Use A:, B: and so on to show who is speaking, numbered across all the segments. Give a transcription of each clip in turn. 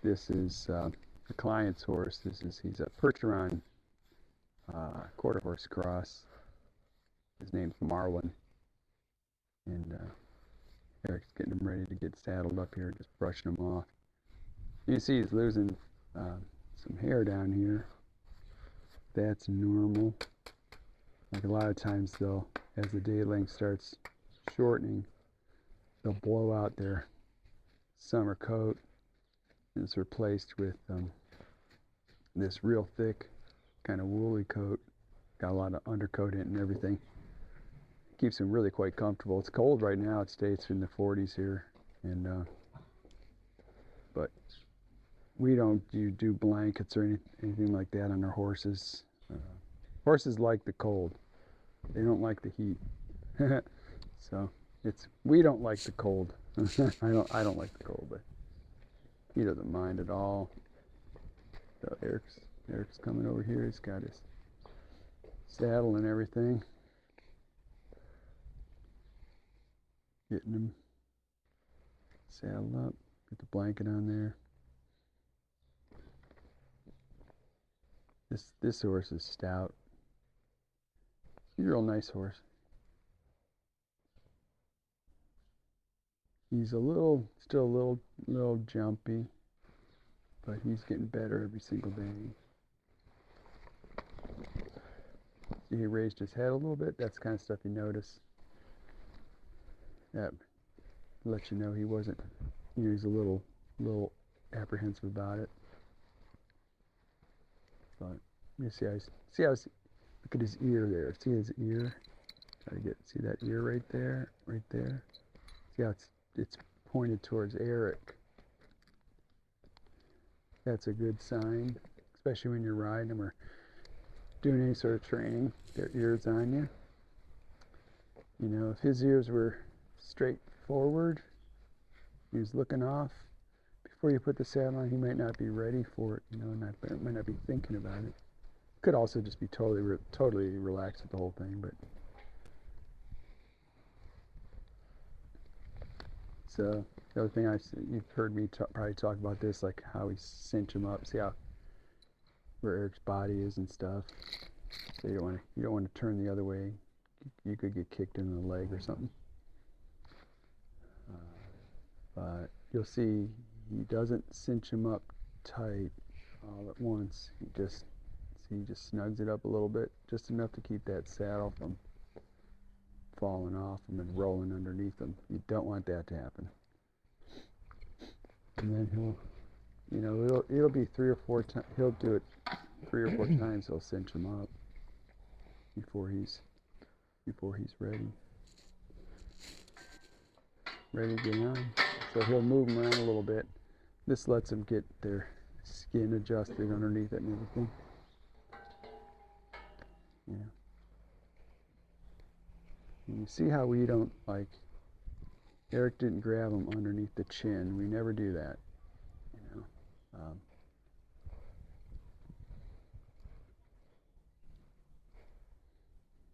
A: This is the client's horse. He's a Percheron quarter horse cross. His name's Marlin, and Eric's getting him ready to get saddled up here, just brushing him off. You can see he's losing some hair down here. That's normal. Like a lot of times they'll, as the day length starts shortening, they'll blow out their summer coat, and it's replaced with this real thick kind of woolly coat. Got a lot of undercoat in it and everything. Keeps them really quite comfortable. It's cold right now. It stays in the 40s here, and but we don't do blankets or anything like that on our horses. Horses like the cold. They don't like the heat. So we don't like the cold. I don't like the cold, but he doesn't mind at all. So Eric's coming over here. He's got his saddle and everything. Getting him saddled up. Get the blanket on there. This horse is stout. He's a real nice horse. He's still a little jumpy, but he's getting better every single day. See, he raised his head a little bit. That's the kind of stuff you notice. That lets you know he wasn't. He's a little apprehensive about it. But you see how look at his ear there. See his ear? Try to see that ear right there, right there. See how it's pointed towards Eric. That's a good sign, especially when you're riding them or doing any sort of training. Their ears on you. You know, if his ears were straight forward, he was looking off. Before you put the saddle on, he might not be ready for it. You know, might not be thinking about it. Could also just be totally relaxed with the whole thing, but. So the other thing you've heard me probably talk about this, like how we cinch him up. See how where Eric's body is and stuff. So you don't want to turn the other way. You could get kicked in the leg or something. But you'll see he doesn't cinch him up tight all at once. He just snugs it up a little bit, just enough to keep that saddle from falling off him and rolling underneath him. You don't want that to happen. And then it'll be 3 or 4 times. He'll do it 3 or 4 times. He'll cinch him up before he's ready to get on. So he'll move them around a little bit. This lets them get their skin adjusted underneath it and everything. Yeah. And you see how we don't, like, Eric didn't grab him underneath the chin. We never do that. You know.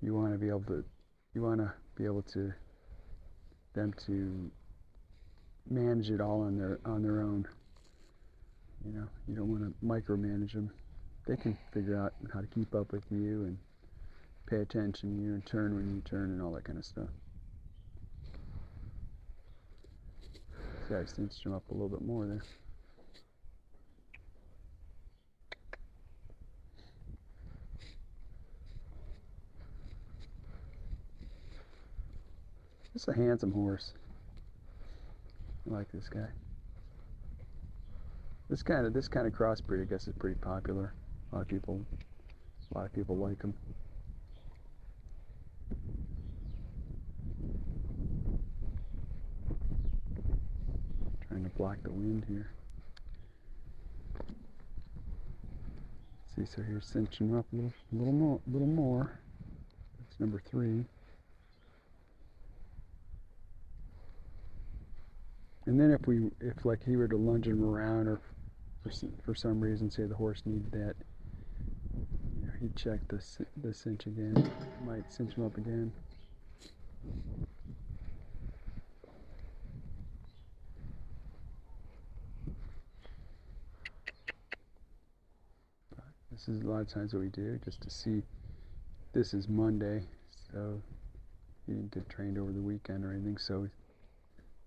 A: You want to be able to them to manage it all on their own. You know, you don't want to micromanage them. They can figure out how to keep up with you and pay attention to you and turn when you turn and all that kind of stuff. See, I cinched him up a little bit more there. This is a handsome horse. I like this guy. This kind of crossbreed, I guess, is pretty popular. A lot of people like him. Trying to block the wind here. See, so here's cinching him up a little more. That's number 3. And then if like he were to lunge him around, or for some reason, say the horse needed that, you know, he'd check the cinch again. Might cinch him up again. this is a lot of times what we do, just to see. This is Monday, so he didn't get trained over the weekend or anything, so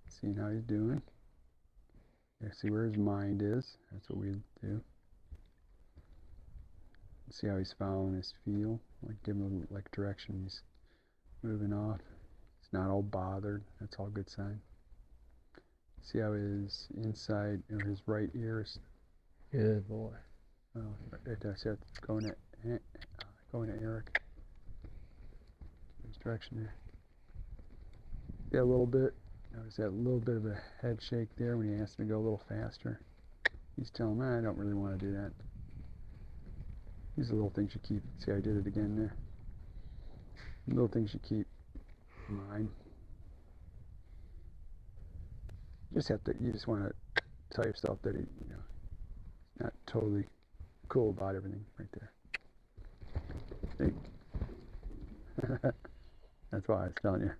A: seeing how he's doing. Yeah, see where his mind is. That's what we do. See how he's following his feel. Like give him a like direction. He's moving off. He's not all bothered. That's all good sign. See how his inside or his right ear is.
B: Good boy.
A: Oh, right there. See how it's going to Eric. His direction there. Yeah, a little bit. Notice that little bit of a head shake there when he asked me to go a little faster. He's telling me I don't really want to do that. These are little things you keep. See, I did it again there. Little things you keep in mind. You just want to tell yourself that he's not totally cool about everything right there. See? That's why I was telling you.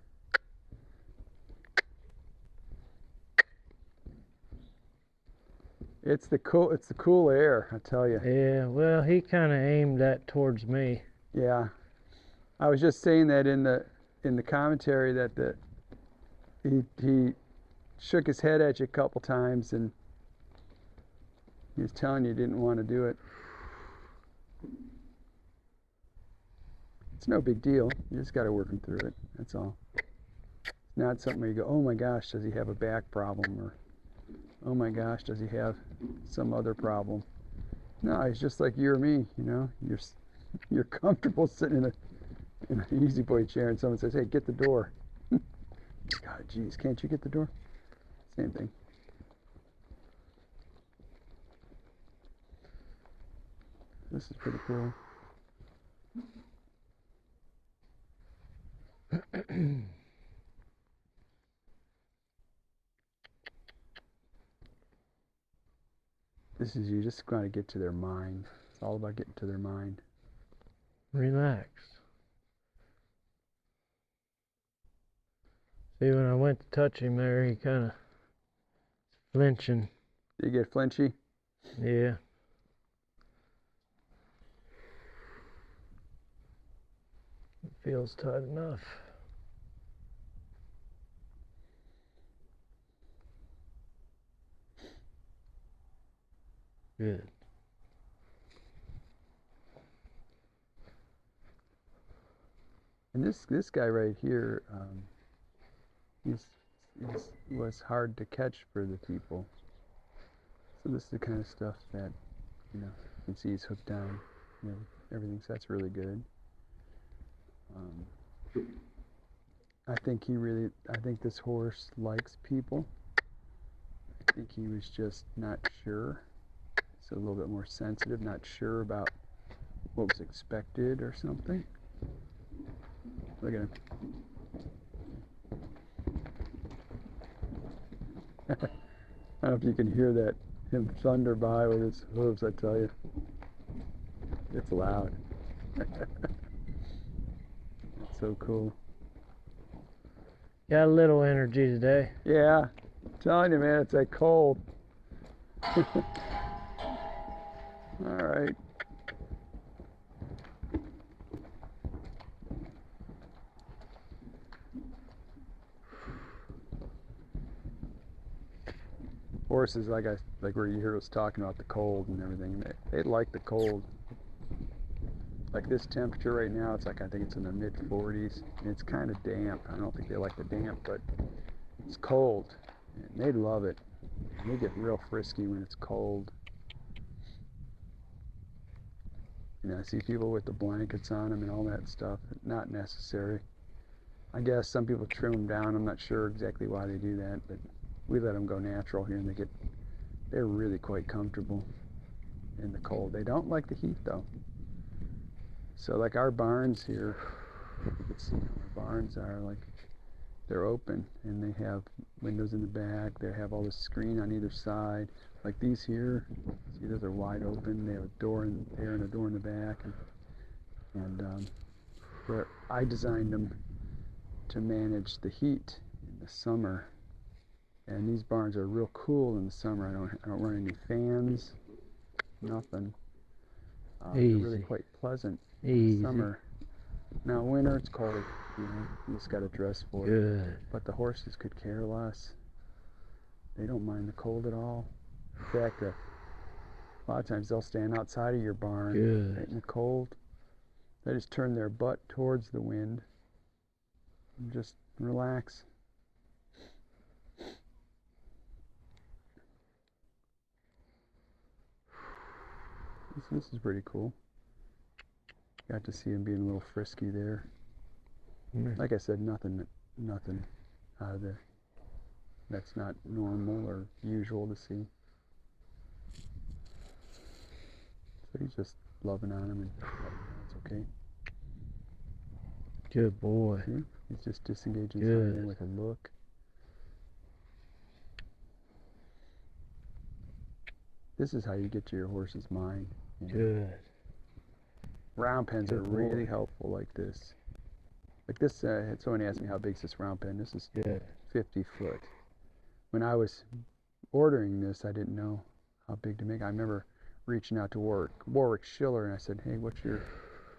A: It's the cool air, I tell you.
B: Yeah, well, he kind of aimed that towards me.
A: Yeah, I was just saying that in the commentary that he shook his head at you a couple times and he was telling you he didn't want to do it. It's no big deal. You just got to work him through it. That's all. It's not something where you go, oh my gosh, does he have a back problem, or oh my gosh, does he have some other problem? No, he's just like you or me. You're comfortable sitting in an easy boy chair, and someone says, "Hey, get the door." God, geez, can't you get the door? Same thing. This is pretty cool. This is you just got to get to their mind. It's all about getting to their mind.
B: Relax. See, when I went to touch him there, he kind of flinching.
A: Did you get flinchy?
B: Yeah. It feels tight enough. Good.
A: And this guy right here, was hard to catch for the people. So this is the kind of stuff that you can see he's hooked down. Everything. So that's really good. I think this horse likes people. I think he was just not sure. So a little bit more sensitive, not sure about what was expected or something. Look at him. I don't know if you can hear that, him thunder by with his hooves, I tell you. It's loud. It's so cool.
B: Got a little energy today.
A: Yeah, I'm telling you, man, it's that cold. All right. Horses, like where you hear us talking about the cold and everything, they like the cold. Like this temperature right now, it's like I think it's in the mid 40s. And it's kind of damp. I don't think they like the damp, but it's cold. And they love it. And they get real frisky when it's cold. I see people with the blankets on them and all that stuff. Not necessary. I guess some people trim them down. I'm not sure exactly why they do that, but we let them go natural here, and they're really quite comfortable in the cold. They don't like the heat though. So like our barns here, you can see how our barns are, like they're open and they have windows in the back. They have all the screen on either side. Like these here, see, those are wide open. They have a door there and a door in the back, and I designed them to manage the heat in the summer. And these barns are real cool in the summer. I don't run any fans, nothing. They're really
B: Easy.
A: quite pleasant in
B: Easy.
A: summer. Now winter it's cold, you know, you just got to dress for it.
B: Good.
A: But the horses could care less. They don't mind the cold at all. In fact, a lot of times they'll stand outside of your barn
B: Good.
A: right in the cold. They just turn their butt towards the wind and just relax. This is pretty cool. Got to see him being a little frisky there. Like I said, nothing out of there. That's not normal or usual to see. So he's just loving on him, and it's okay.
B: Good boy.
A: See? He's just disengaging
B: Good.
A: something with a look. This is how you get to your horse's mind. You know?
B: Good.
A: Round pens are
B: Good
A: really
B: boy.
A: helpful like this. Like this, someone asked me how big is this round pen. This is
B: Good.
A: 50 foot. When I was ordering this, I didn't know how big to make. I remember reaching out to Warwick Schiller, and I said, "Hey, what do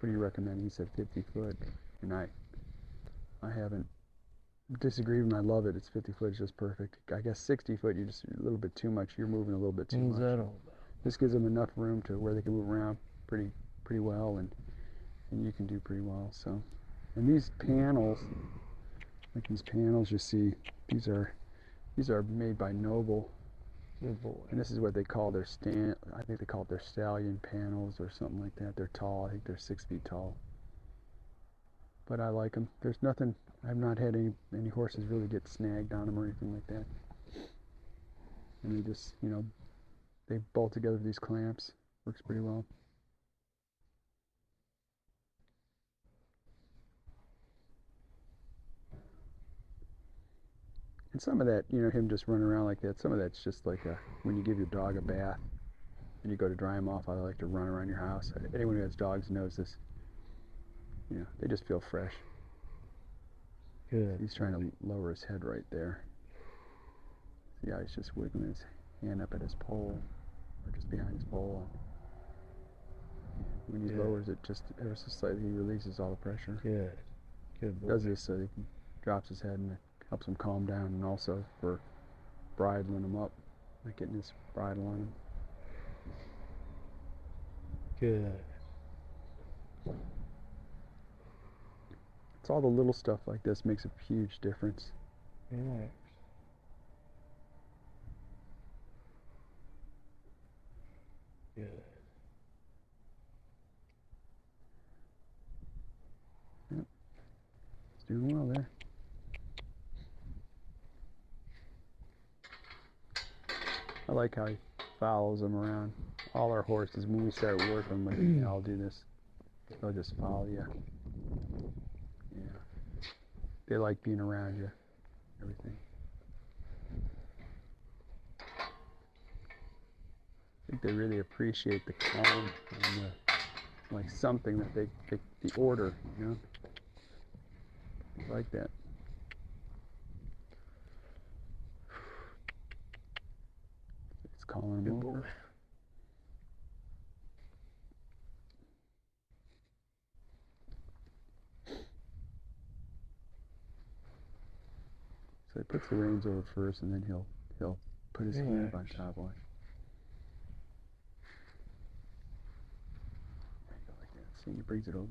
A: you recommend?" He said 50 foot, and I haven't disagreed with him. I love it. It's 50 foot, it's just perfect. I guess 60 foot, you're a little bit too much. You're moving a little bit too
B: What's
A: much.
B: that all about?
A: This gives them enough room to where they can move around pretty well, and you can do pretty well. So, and these panels, like these panels you see, these are made by Noble.
B: Good boy.
A: And this is what they call their I think they call it their stallion panels or something like that. They're tall. I think they're 6 feet tall. But I like them. There's nothing. I've not had any horses really get snagged on them or anything like that. And they just, you know, they bolt together with these clamps. Works pretty well. And some of that, you know, him just running around like that, some of that's just like when you give your dog a bath and you go to dry him off, I like to run around your house. Anyone who has dogs knows this. You know, they just feel fresh.
B: Good.
A: He's trying to lower his head right there. See how he's just wiggling his hand up at his pole, or just behind his pole. When he lowers it just ever so slightly, he releases all the pressure.
B: Good. Good boy.
A: Does this so he drops his head, and it helps him calm down, and also for bridling him up, like getting his bridle on him.
B: Good.
A: It's all the little stuff like this makes a huge difference.
B: Relax. Good.
A: Yep. He's doing well there. I like how he follows them around. All our horses, when we start working, they all do this. They'll just follow you. Yeah. They like being around you. Everything. I think they really appreciate the calm and like something that the order, you know. They like that. It's calling them over.
B: Boy.
A: So he puts the reins over first, and then he'll put his hand up on top of it. There you go, like that. See, he brings it over.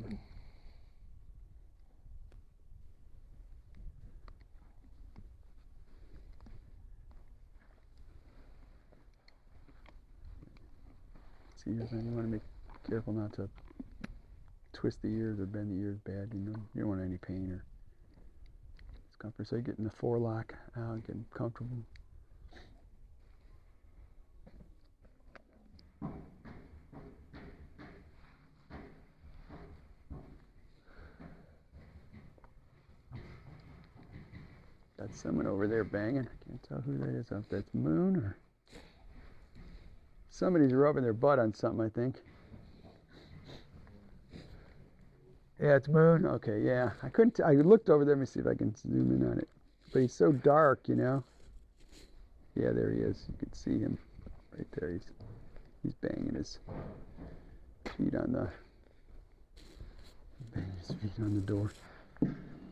A: See, you want to be careful not to twist the ears or bend the ears bad. You know, you don't want any pain or discomfort. So you're getting the forelock out, getting comfortable. Got someone over there banging. I can't tell who that is. If that's Moon or somebody's rubbing their butt on something, I think. Yeah, it's Moon. Okay, yeah. I couldn't. I looked over there. Let me see if I can zoom in on it. But he's so dark, you know. Yeah, there he is. You can see him right there. He's banging his feet on the door.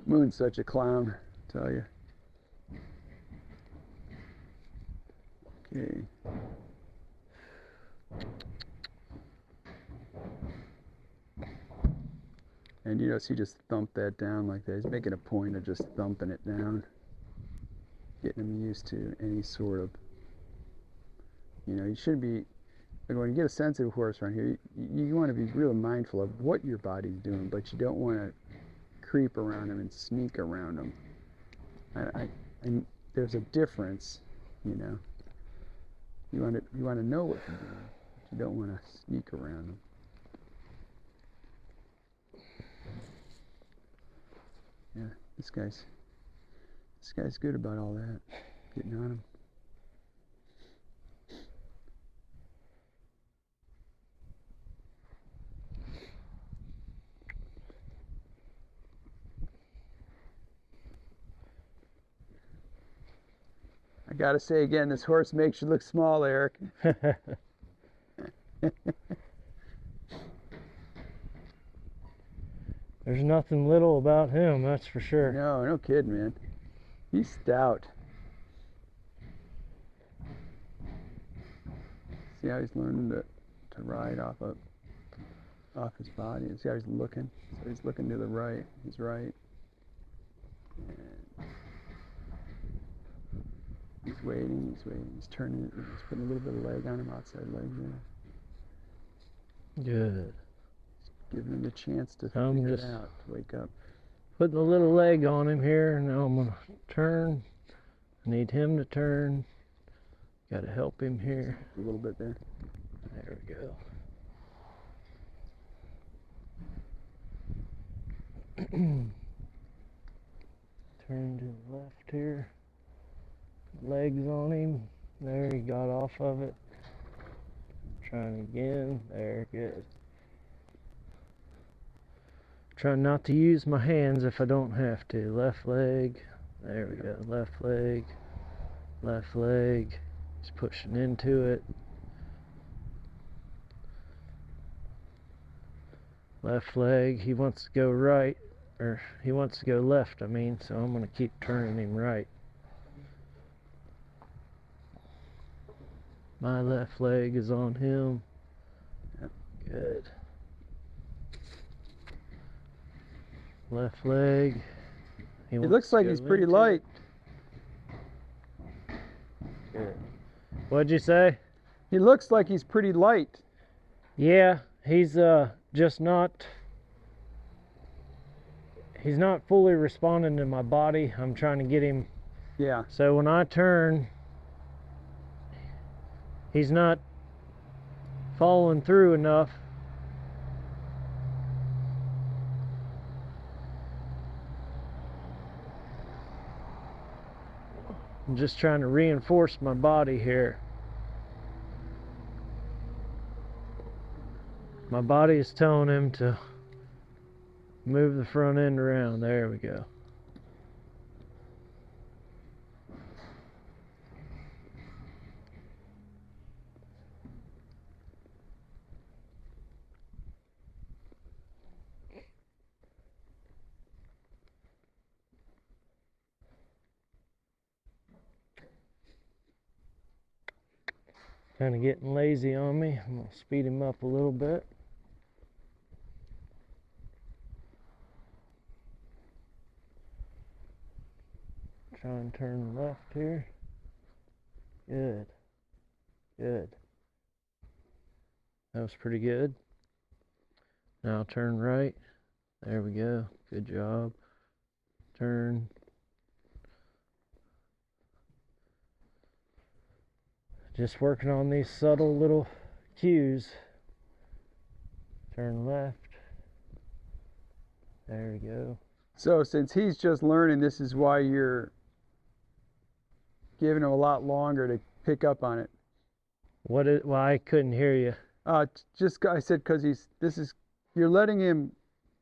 A: Moon's such a clown, I tell you. Okay. And you notice he just thumped that down like that. He's making a point of just thumping it down, getting him used to any sort of, you should be, like when you get a sensitive horse around here, you want to be really mindful of what your body's doing, but you don't want to creep around him and sneak around him. And there's a difference, You want to know what you're doing, but you don't want to sneak around him. Yeah, this guy's good about all that, getting on him. I gotta say again, this horse makes you look small, Eric.
B: There's nothing little about him, that's for sure.
A: No kidding, man. He's stout. See how he's learning to ride off his body. See how he's looking? So he's looking to the right. He's right. And he's waiting. He's turning. He's putting a little bit of leg on him, outside leg there.
B: Good.
A: Giving him the chance to figure it out, to wake up.
B: Putting a little leg on him here. Now I'm going to turn. I need him to turn. Got to help him here.
A: A little bit there.
B: There we go. Turn to the left here. Legs on him. There, he got off of it. Trying again. There, good. Trying not to use my hands if I don't have to. Left leg. There we go. Left leg. Left leg. He's pushing into it. Left leg. He wants to go right. Or he wants to go left, I mean. So I'm going to keep turning him right. My left leg is on him.
A: Yep.
B: Good. Left leg.
A: It looks like he's pretty light.
B: Good. What'd you say?
A: He looks like he's pretty light.
B: Yeah, he's just not. He's not fully responding to my body. I'm trying to get him.
A: Yeah.
B: So when I turn, he's not following through enough. I'm just trying to reinforce my body here. My body is telling him to move the front end around. There we go. Kind of getting lazy on me. I'm going to speed him up a little bit. Try and turn left here. Good. Good. That was pretty good. Now turn right. There we go. Good job. Turn. Just working on these subtle little cues. Turn left. There we go.
A: So since he's just learning, this is why you're giving him a lot longer to pick up on it.
B: Well, I couldn't hear you.
A: I said because you're letting him,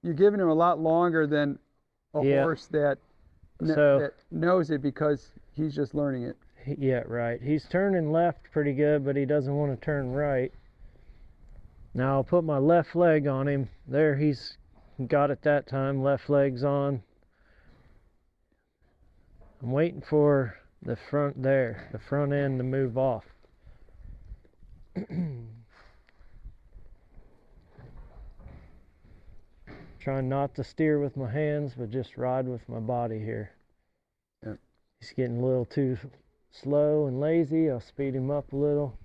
A: you're giving him a lot longer than a horse that knows it because he's just learning it.
B: Yeah, right. He's turning left pretty good, but he doesn't want to turn right. Now I'll put my left leg on him. There, he's got it that time. Left leg's on. I'm waiting for the front end to move off. Trying not to steer with my hands, but just ride with my body here.
A: Yep.
B: He's getting a little too slow and lazy. I'll speed him up a little.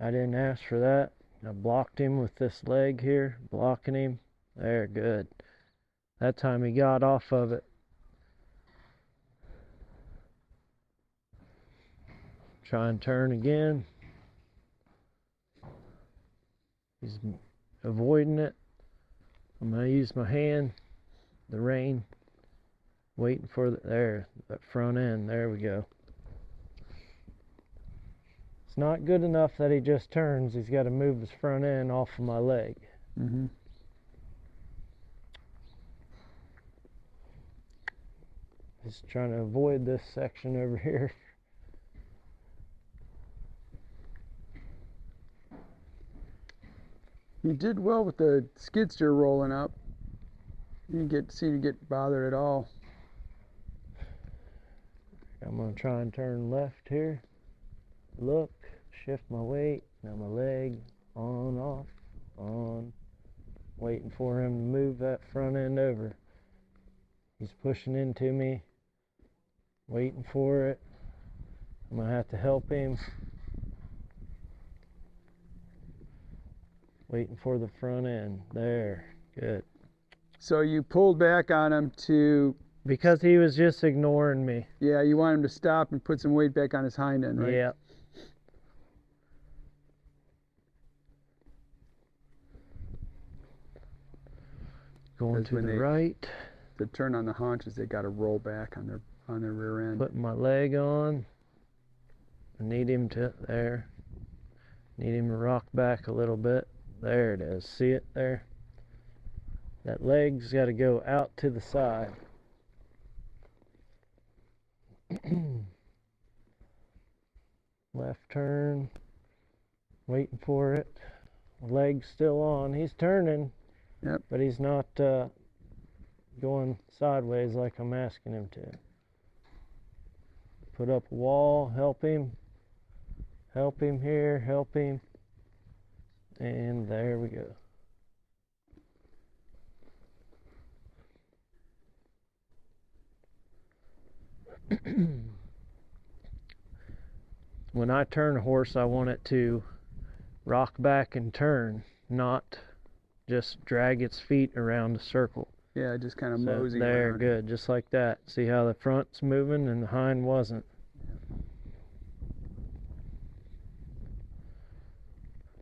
B: I didn't ask for that. I blocked him with this leg here, blocking him. There, good. That time he got off of it. Try and turn again. He's avoiding it. I'm going to use my hand, the rein, waiting for that front end. There we go. It's not good enough that he just turns. He's got to move his front end off of my leg.
A: Mm-hmm.
B: Just trying to avoid this section over here.
A: You did well with the skid steer rolling up. You didn't seem to get bothered at all.
B: I'm going to try and turn left here. Look, shift my weight. Now my leg on, off, on. Waiting for him to move that front end over. He's pushing into me. Waiting for it. I'm going to have to help him. Waiting for the front end. There. Good.
A: So you pulled back on him to...
B: Because he was just ignoring me.
A: Yeah, you want him to stop and put some weight back on his hind end, right?
B: Yeah. Going to the right.
A: To turn on the haunches, they got to roll back on their rear end.
B: Putting my leg on. I need him to... There. Need him to rock back a little bit. There it is. See it there? That leg's got to go out to the side. Left turn. Waiting for it. Leg's still on. He's turning.
A: Yep.
B: But he's not going sideways like I'm asking him to. Put up a wall. Help him. Help him here. Help him. And there we go. When I turn a horse, I want it to rock back and turn, not just drag its feet around a circle.
A: Yeah, just kind of
B: So
A: mosey
B: there,
A: around.
B: good, just like that. See how the front's moving and the hind wasn't.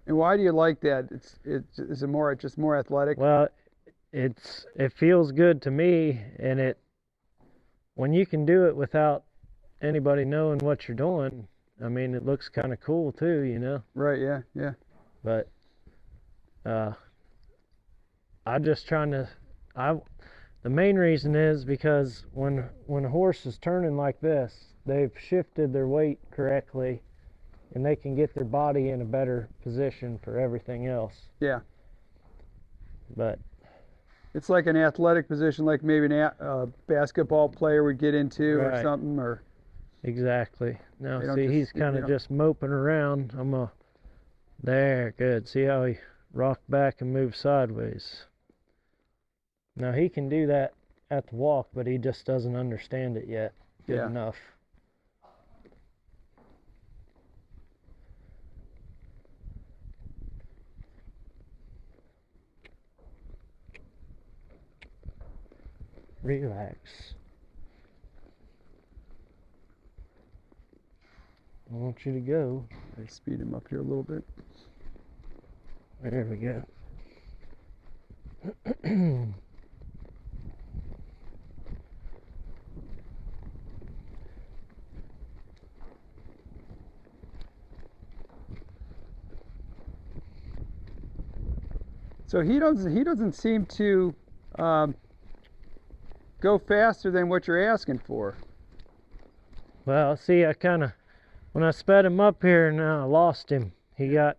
A: And why do you like that? Is it just more athletic?
B: Well, it feels good to me, and when you can do it without anybody knowing what you're doing, I mean, it looks kind of cool too, you know.
A: Right. Yeah. Yeah.
B: But I'm just trying to. The main reason is because when a horse is turning like this, they've shifted their weight correctly, and they can get their body in a better position for everything else.
A: Yeah.
B: But
A: it's like an athletic position, like maybe a basketball player would get into or
B: Right.
A: something, or
B: exactly. Now
A: They don't
B: see,
A: just-
B: he's
A: they
B: kind of
A: don't-
B: just moping around. There, good. See how he rocked back and moved sideways. Now he can do that at the walk, but he just doesn't understand it yet good
A: Yeah.
B: enough. Relax. I want you to go.
A: I speed him up here a little bit.
B: There we go.
A: So he doesn't seem to go faster than what you're asking for.
B: Well, see, when I sped him up here, and I lost him. He got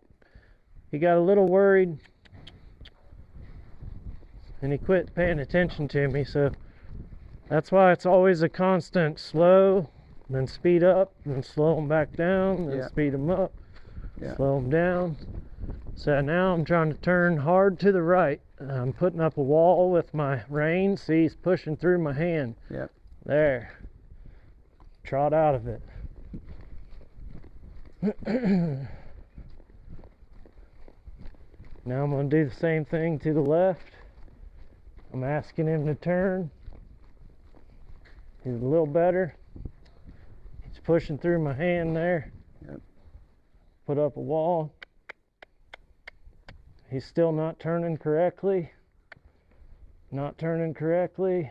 B: a little worried, and he quit paying attention to me. So that's why it's always a constant slow, then speed up, then slow him back down, then speed him up, slow him down. So now I'm trying to turn hard to the right. I'm putting up a wall with my rein. See, he's pushing through my hand.
A: Yep.
B: There. Trot out of it. Now I'm going to do the same thing to the left. I'm asking him to turn. He's a little better. He's pushing through my hand there.
A: Yep.
B: Put up a wall. He's still not turning correctly. Not turning correctly.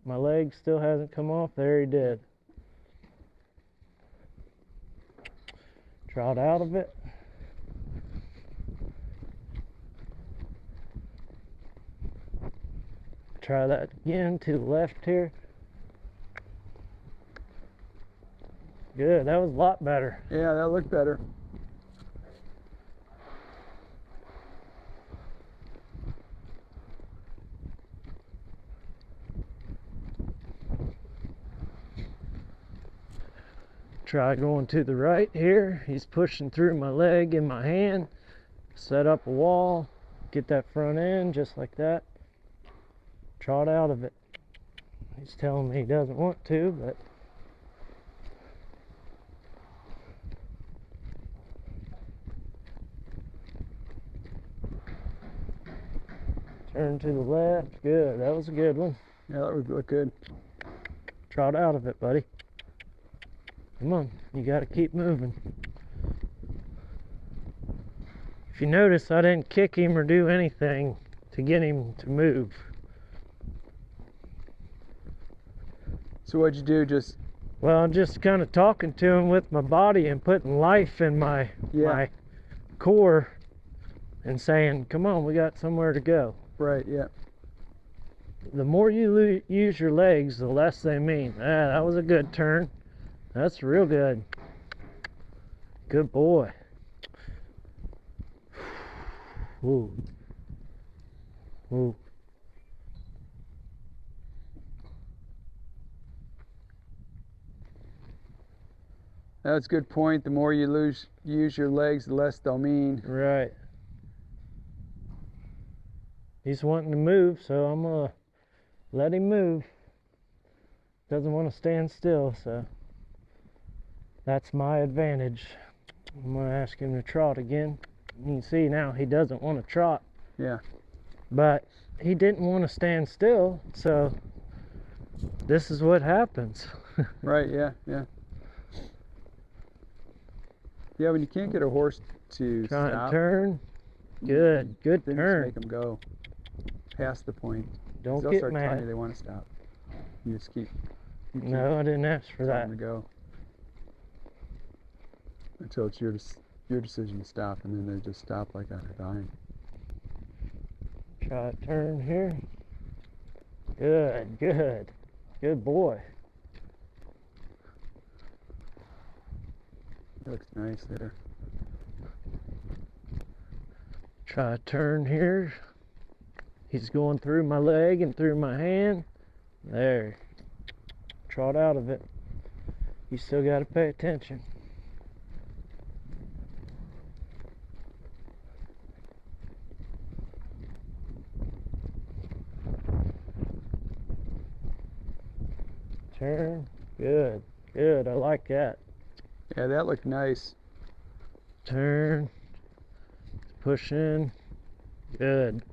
B: My leg still hasn't come off. There he did. Trot out of it. Try that again to the left here. Good, that was a lot better.
A: Yeah, that looked better.
B: Try going to the right here. He's pushing through my leg and my hand. Set up a wall. Get that front end just like that. Trot out of it. He's telling me he doesn't want to, but turn to the left. Good, that was a good one.
A: Yeah, that would look good.
B: Trot out of it, buddy. Come on, you gotta keep moving. If you notice, I didn't kick him or do anything to get him to move.
A: So what'd you do? Just
B: Well, I'm just kind of talking to him with my body and putting life in my core and saying, come on, we got somewhere to go.
A: right? Yeah.
B: The more you use your legs, the less they mean. That was a good turn. That's real good. Good boy. Ooh. Ooh.
A: That's a good point. The more you use your legs, the less they'll mean.
B: Right. He's wanting to move, so I'm gonna let him move. Doesn't want to stand still, so that's my advantage. I'm gonna ask him to trot again. You can see now he doesn't want to trot.
A: Yeah.
B: But he didn't want to stand still, so this is what happens.
A: Right. Yeah. Yeah. Yeah. When you can't get a horse to
B: Try and
A: stop,
B: turn. Good
A: then
B: turn.
A: just make them go past the point.
B: Don't
A: They'll
B: get
A: start telling you
B: mad.
A: they want to stop. You just keep.
B: No, I didn't ask for that.
A: Telling them to go until it's your decision to stop, and then they just stop like on a dime.
B: Try a turn here. Good boy.
A: It looks nice there.
B: Try a turn here. He's going through my leg and through my hand. There. Trot out of it. You still got to pay attention. Turn. Good. I like that.
A: Yeah, that looked nice.
B: Turn. Push in. Good.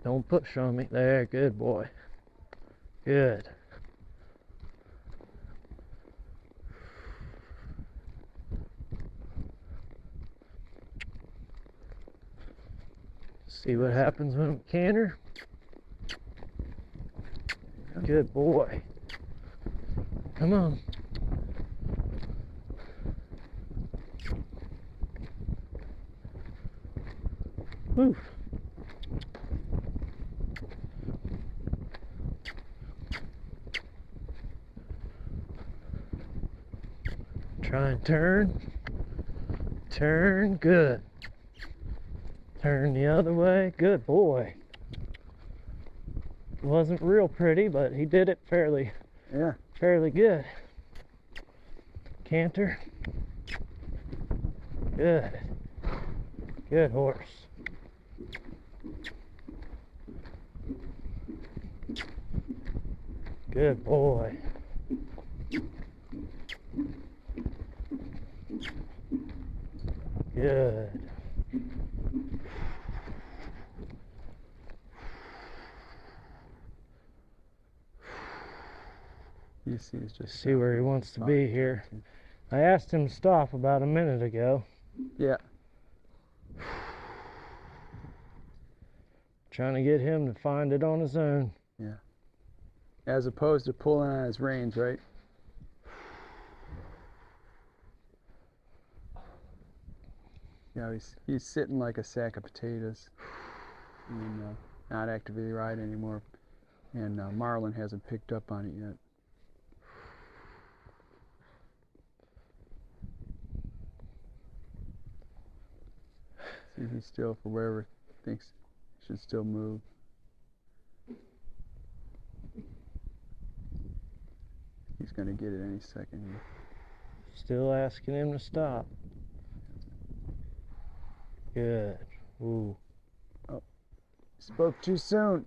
B: Don't push on me. There. Good boy. Good. See what happens when we canter. Good boy. Come on. Woo. Try and turn. Turn, good. Turn the other way, good boy. Wasn't real pretty, but he did it fairly good. Canter. Good. Good horse. Good boy. Good.
A: You see, he's just
B: See where he wants to be here. I asked him to stop about a minute ago.
A: Yeah.
B: Trying to get him to find it on his own.
A: Yeah. As opposed to pulling on his reins, right? Yeah, he's sitting like a sack of potatoes and not actively riding anymore. And Marlin hasn't picked up on it yet. See, he's still for wherever thinks he should still move. He's going to get it any second here.
B: Still asking him to stop. Good. Ooh.
A: Oh, spoke too soon.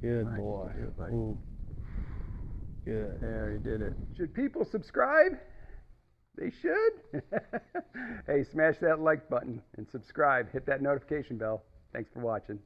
B: Good boy. Ooh. Good.
A: There, he did it. Should people subscribe? They should. Hey, smash that like button and subscribe. Hit that notification bell. Thanks for watching.